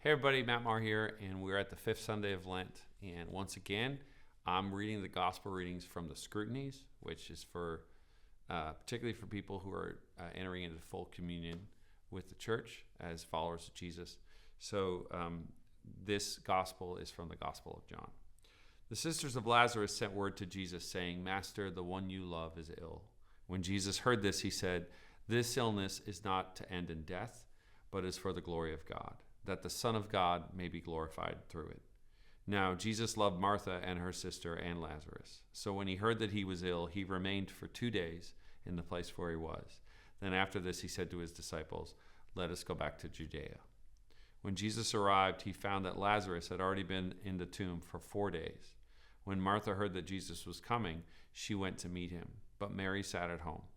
Hey everybody, Maher here, and we're at the fifth Sunday of Lent. And once again, I'm reading the gospel readings from the scrutinies, which is for particularly for people who are entering into full communion with the church as followers of Jesus. So this gospel is from the Gospel of John. The sisters of Lazarus sent word to Jesus saying, "Master, the one you love is ill." When Jesus heard this, he said, "This illness is not to end in death, but is for the glory of God, that the Son of God may be glorified through it." Now, Jesus loved Martha and her sister and Lazarus. So when he heard that he was ill, he remained for 2 days in the place where he was. Then after this, he said to his disciples, "Let us go back to Judea." When Jesus arrived, he found that Lazarus had already been in the tomb for 4 days. When Martha heard that Jesus was coming, she went to meet him, but Mary sat at home.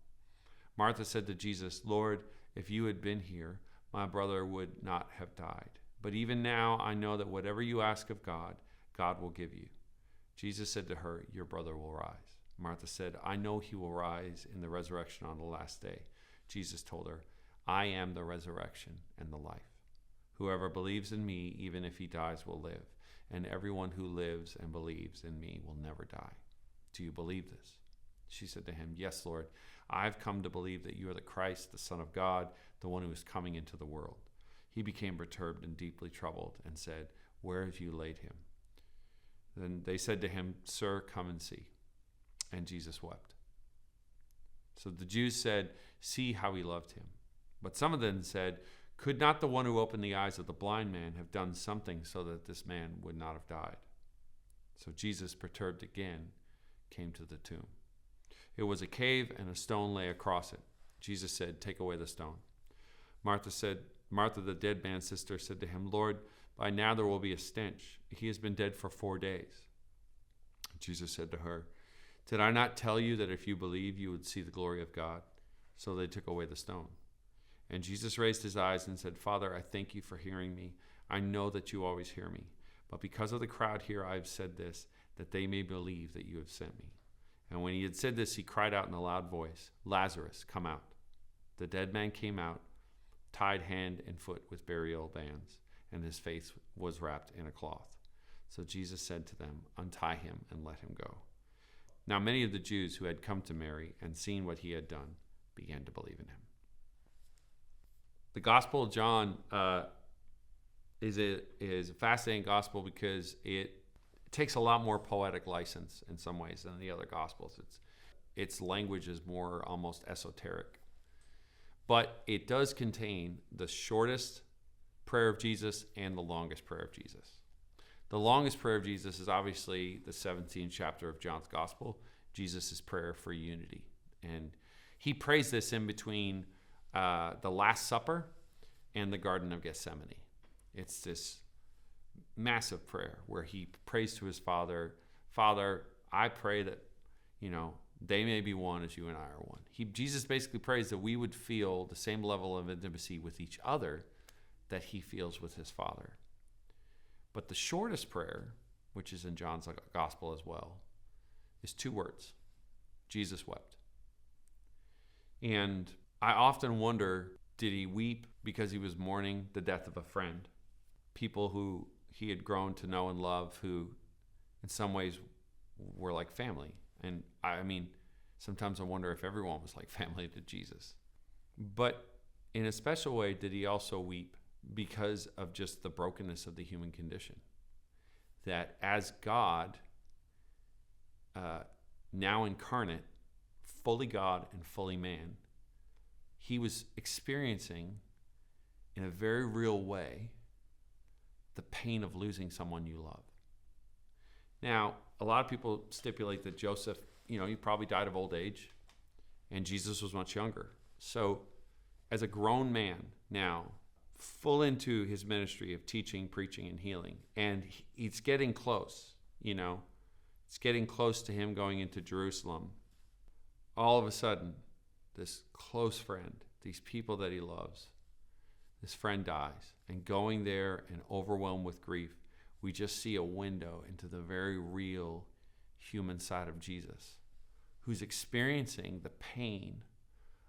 Martha said to Jesus, "Lord, if you had been here, my brother would not have died. But even now I know that whatever you ask of God, God will give you." Jesus said to her, "Your brother will rise." Martha said, "I know he will rise in the resurrection on the last day." Jesus told her, "I am the resurrection and the life. Whoever believes in me, even if he dies, will live. And everyone who lives and believes in me will never die. Do you believe this?" She said to him, "Yes, Lord. I've come to believe that you are the Christ, the Son of God, the one who is coming into the world." He became perturbed and deeply troubled and said, "Where have you laid him?" Then they said to him, "Sir, come and see." And Jesus wept. So the Jews said, "See how he loved him." But some of them said, "Could not the one who opened the eyes of the blind man have done something so that this man would not have died?" So Jesus, perturbed again, came to the tomb. It was a cave, and a stone lay across it. Jesus said, "Take away the stone." Martha, the dead man's sister, said to him, "Lord, by now there will be a stench. He has been dead for 4 days." Jesus said to her, "Did I not tell you that if you believe, you would see the glory of God?" So they took away the stone. And Jesus raised his eyes and said, "Father, I thank you for hearing me. I know that you always hear me. But because of the crowd here, I have said this, that they may believe that you have sent me." And when he had said this, he cried out in a loud voice, "Lazarus, come out." The dead man came out, tied hand and foot with burial bands, and his face was wrapped in a cloth. So Jesus said to them, "Untie him and let him go." Now many of the Jews who had come to Mary and seen what he had done began to believe in him. The Gospel of John is a fascinating gospel because it takes a lot more poetic license in some ways than the other Gospels. Its language is more almost esoteric. But it does contain the shortest prayer of Jesus and the longest prayer of Jesus. The longest prayer of Jesus is obviously the 17th chapter of John's Gospel, Jesus' prayer for unity. And he prays this in between the Last Supper and the Garden of Gethsemane. It's this massive prayer where he prays to his Father, "Father, I pray that, they may be one as you and I are one." Jesus basically prays that we would feel the same level of intimacy with each other that he feels with his Father. But the shortest prayer, which is in John's Gospel as well, is 2 words: Jesus wept. And I often wonder, did he weep because he was mourning the death of a friend? People who he had grown to know and love, who in some ways were like family. And I mean, sometimes I wonder if everyone was like family to Jesus. But in a special way, did he also weep because of just the brokenness of the human condition? That as God, now incarnate, fully God and fully man, he was experiencing in a very real way the pain of losing someone you love. Now, a lot of people stipulate that Joseph, he probably died of old age, and Jesus was much younger. So as a grown man now, full into his ministry of teaching, preaching, and healing, and it's getting close, it's getting close to him going into Jerusalem. All of a sudden, this close friend, these people that he loves, this friend dies. And going there and overwhelmed with grief, we just see a window into the very real human side of Jesus, who's experiencing the pain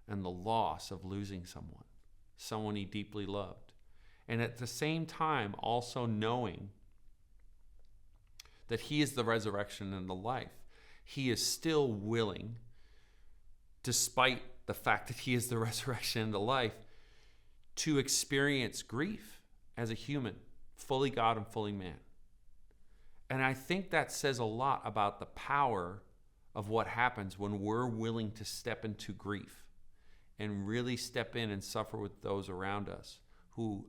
and the loss of losing someone he deeply loved. And at the same time, also knowing that he is the resurrection and the life. He is still willing, despite the fact that he is the resurrection and the life, to experience grief as a human, fully God and fully man. And I think that says a lot about the power of what happens when we're willing to step into grief and really step in and suffer with those around us who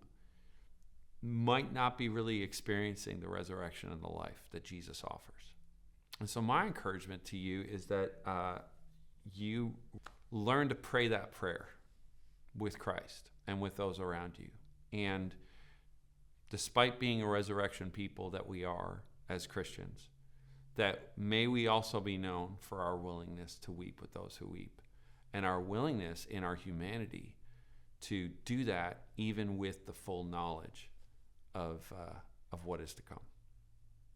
might not be really experiencing the resurrection and the life that Jesus offers. And so my encouragement to you is that you learn to pray that prayer with Christ and with those around you. And despite being a resurrection people that we are as Christians, that may we also be known for our willingness to weep with those who weep, and our willingness in our humanity to do that even with the full knowledge of what is to come.